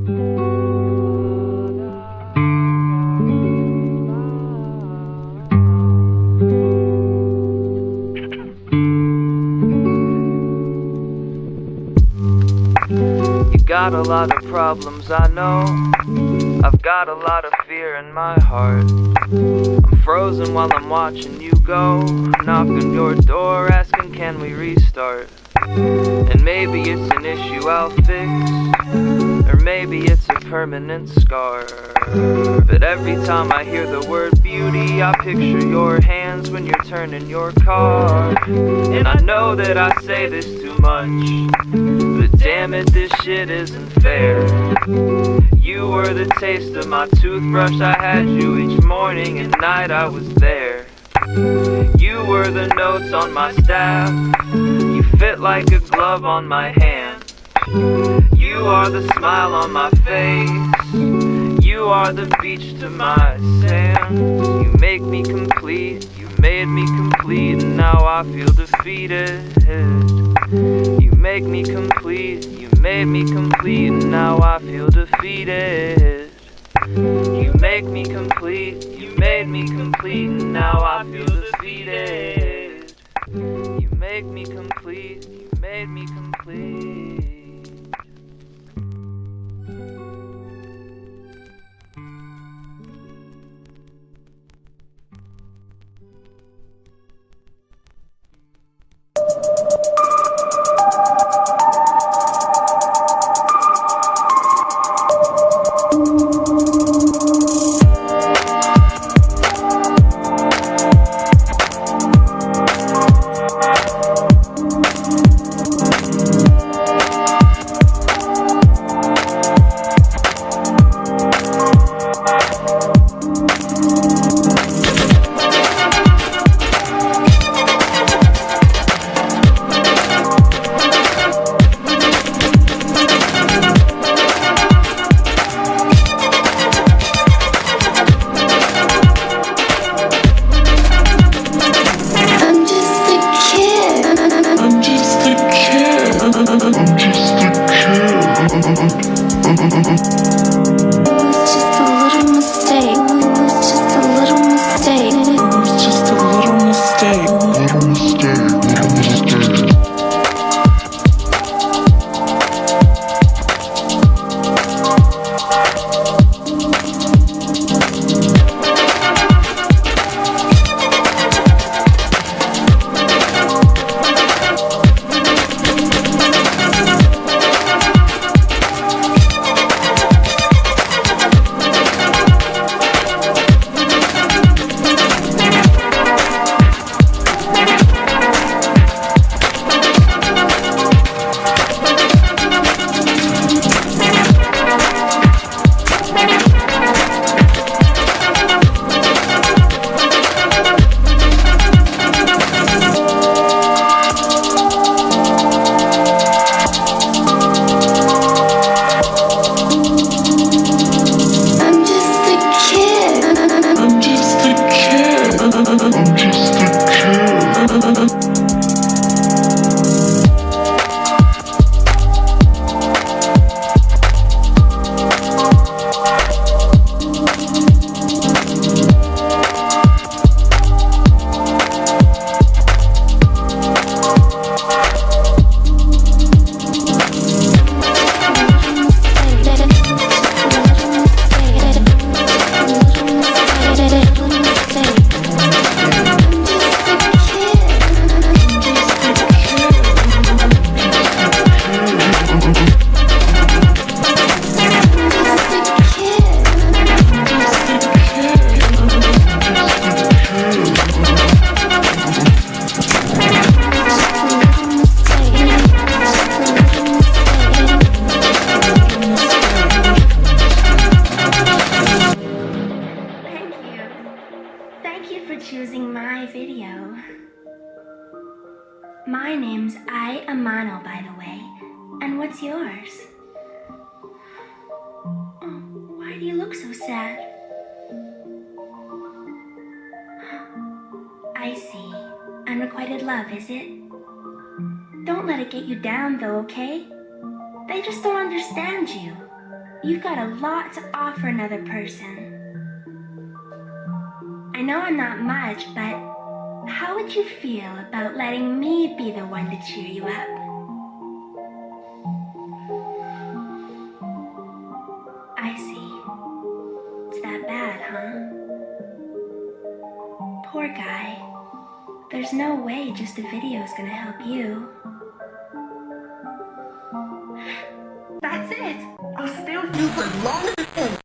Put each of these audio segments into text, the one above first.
Got a lot of problems, I know. I've got a lot of fear in my heart. I'm frozen while I'm watching you go. Knock on your door asking can we restart. And maybe it's an issue I'll fix, or maybe it's a permanent scar. But every time I hear the word beauty, I picture your hands when you're turning your car. And I know that I say this too much, but damn it, this shit isn't fair. You were the taste of my toothbrush, I had you each morning and night I was there. You were the notes on my staff, you fit like a glove on my hand. You are the smile on my face, you are the beach to my sand. You make me complete, you made me complete, and now I feel defeated. You make me complete, you made me complete, and now I feel defeated. You make me complete, you made me complete, and now I feel defeated. You make me complete, you made me complete. My name's Ai Amano, by the way. And what's yours? Oh, why do you look so sad? I see. Unrequited love, is it? Don't let it get you down, though, okay? They just don't understand you. You've got a lot to offer another person. I know I'm not much, but how would you feel about letting me be the one to cheer you up? I see. It's that bad, huh? Poor guy. There's no way just a video's gonna help you. That's it. I'll stay with you for as long as it takes.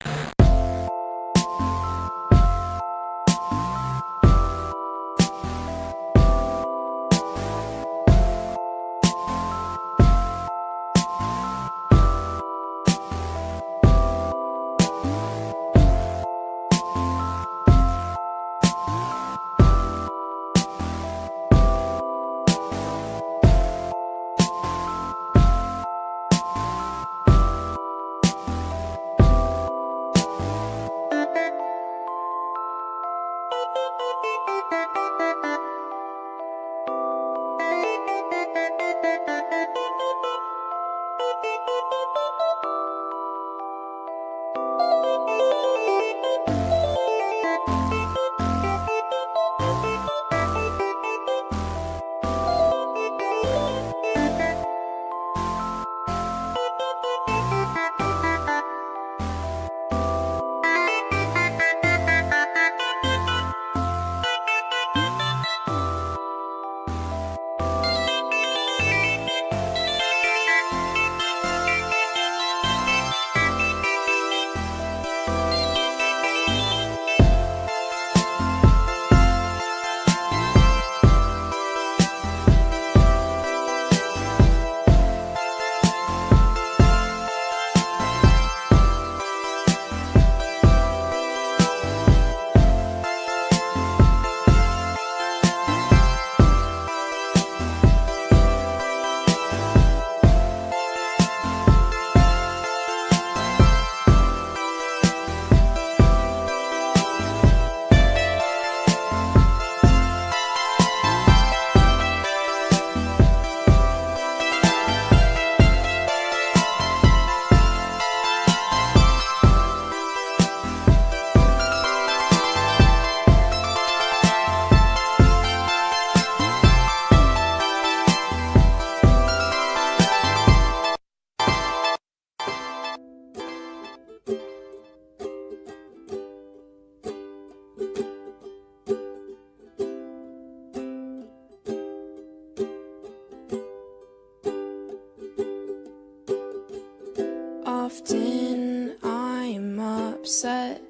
Often I'm upset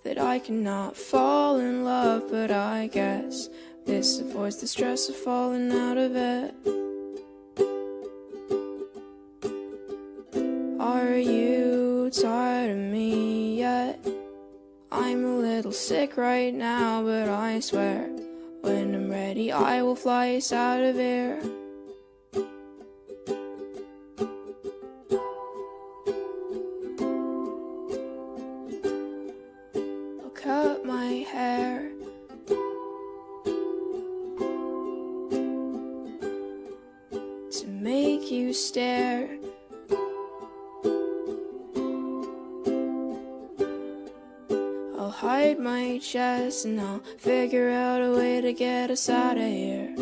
that I cannot fall in love, but I guess this avoids the stress of falling out of it. Are you tired of me yet? I'm a little sick right now, but I swear when I'm ready I will fly us out of here. Cut my hair, to make you stare. I'll hide my chest and I'll figure out a way to get us out of here.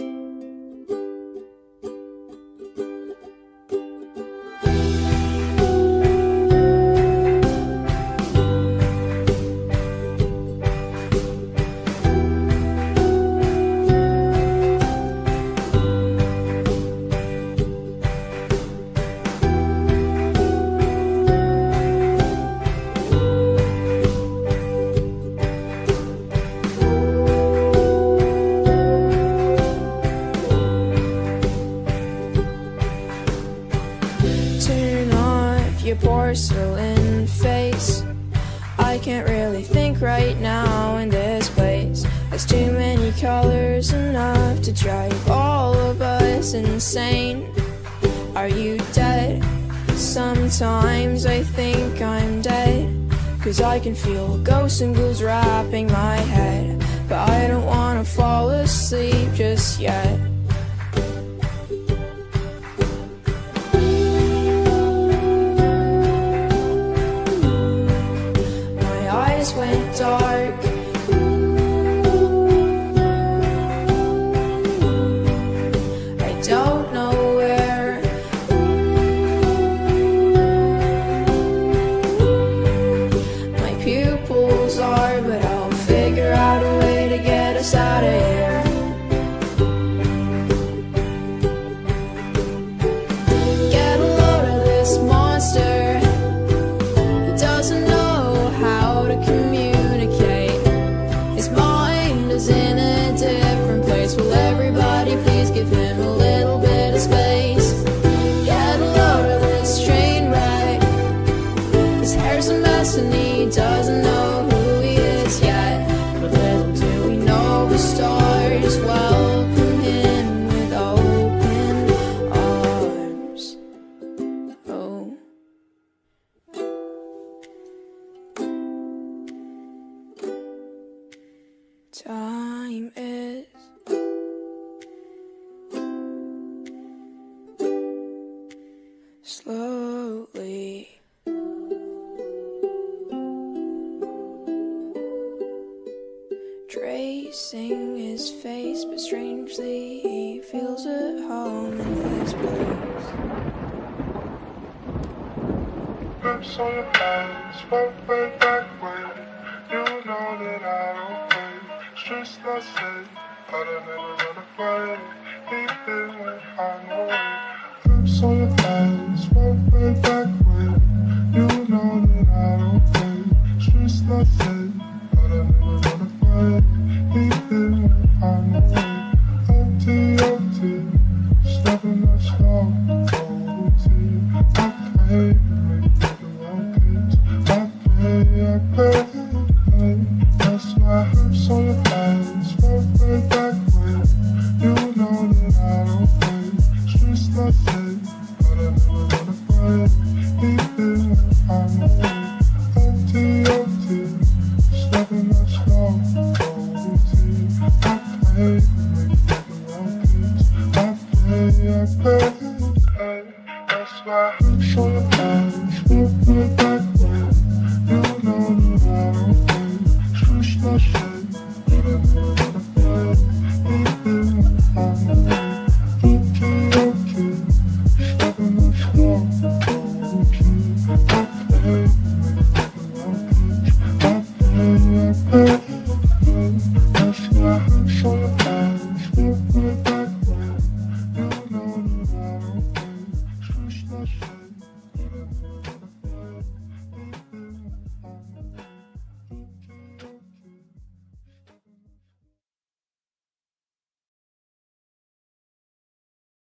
Your porcelain face. I can't really think right now in this place. There's too many colors, enough to drive all of us insane. Are you dead? Sometimes I think I'm dead, 'cause I can feel ghosts and ghouls wrapping my head. But I don't wanna fall asleep just yet. dark. I don't know where. My pupils are, but I'll figure out a way to get us out of here. Get a load of this monster. He doesn't know how to communicate. His mind is in a different place. Will everybody please give him a little bit of space? Get a load of this train wreck. His hair's a mess and he doesn't know who he is yet. But little do we know the stars welcome him with open arms. Oh. Time is slowly tracing his face, but strangely he feels at home in this place. Lips on your hands, spoke way back when you know that I don't play. Streets not safe, but I never run away. Even when I'm away. Lips on your hands, spoke way back when